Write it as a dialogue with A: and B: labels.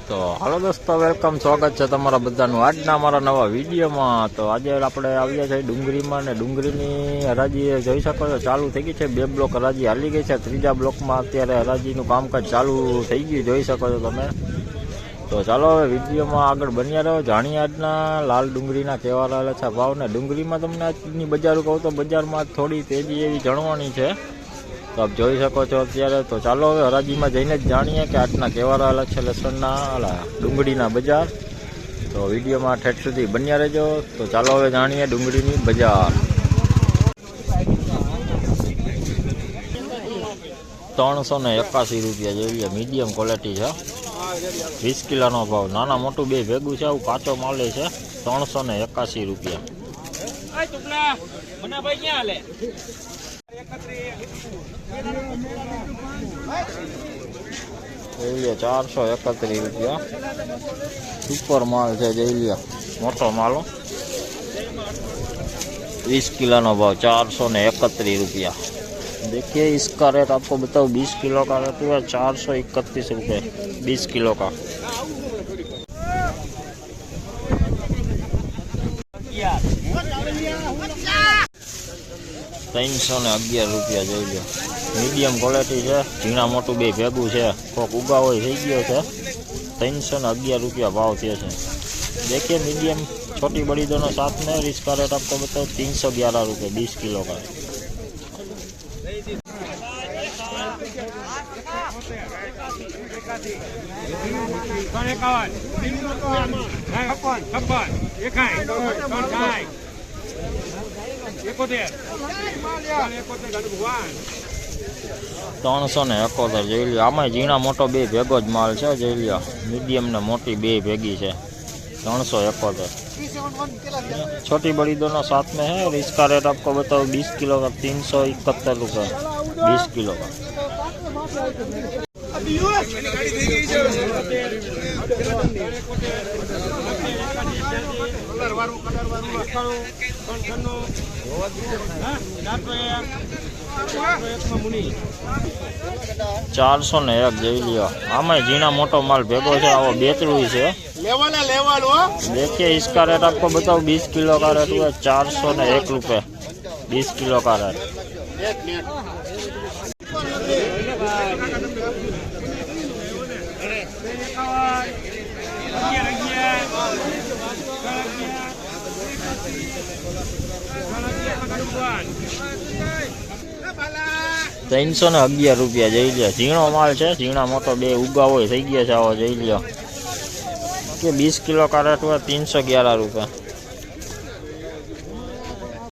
A: तो हेलो दोस्तों, वेलकम, स्वागत है तमारा बधाનું આજના અમારા નવા વિડીયોમાં। તો આજે આપણે આવ્યા છે ડુંગરીમાં ને ડુંગરીની હરાજી જોઈ શકો છો ચાલુ થઈ ગઈ છે। 2 બ્લોક હરાજી હાલી ગઈ છે। ત્રીજા બ્લોકમાં અત્યારે હરાજીનું કામકાજ ચાલુ થઈ ગયું જોઈ શકો છો તમે। તો ચાલો હવે વિડીયોમાં આગળ બન્યા રહો, જાણીએ આજના લાલ ડુંગળીના કેવા રહેલા છે ભાવ ને ડુંગળીમાં તમને આજની બજાર કહું તો બજારમાં થોડી તેજી એવી જણવાની છે। तो आप જોઈ શકો છો અત્યારે। तो ચાલો હવે હરાજીમાં જઈને જ જાણીએ કે આજના કેવા રહેલા છે લસણના ડુંગળીના બજાર। તો વિડીયોમાં ઠેઠ સુધી બન્યા રહેજો। તો ચાલો હવે જાણીએ ડુંગળીની બજાર। 381 રૂપિયા જેવી મીડિયમ ક્વોલિટી છે। 20 કિલોનો ભાવ, નાના મોટું બે ભેગું છે, આવું કાચો માલ છે। 381 રૂપિયા। 431 રૂપિયા सुपर माल है। जई लिया मोटो मालो 20 किलो नो भाव 431 रुपया। देखिए इसका रेट आपको बताओ, 20 किलो का रेट हुआ 431 रुपये 20 किलो का। ₹311 જોઈ લો, मीडियम क्वॉलिटी है, झीणा मोटू बे भेगू है, कोक उगावो थी गयो है। 311 रुपया भाव थे। देखिए मीडियम छोटी बड़ी दोनों साथ में। इसका रेट आपको बताओ 311 रुपये 20 किलो का। ત્રણસો ને 71 જોઈ લો। આમાં ઝીણા મોટો બે ભેગો જ માલ છે। જોઈ લો मीडियम ने मोटी बे भेगी है। 371 छोटी बड़ी दोनों साथ में है। और इसका रेट आपको बताओ 20 किलो का 371 रुपये 20 किलो का। चारसो ने 1 જોઈ લ્યો। આમાં ઝીણા મોટો માલ ભેગો છે, આવો બેતળું છે। देखिए इसका रेट आपको बताओ 20 किलो का रेट हुआ 401 रुपये 20 किलो का रेट। ₹311 જોઈ લો। ઝીણો माल है, झीणा मोटो बे उगावो थी गया है। आવો જોઈ લો कि 20 किलो का रेट हुआ 311 रुपये।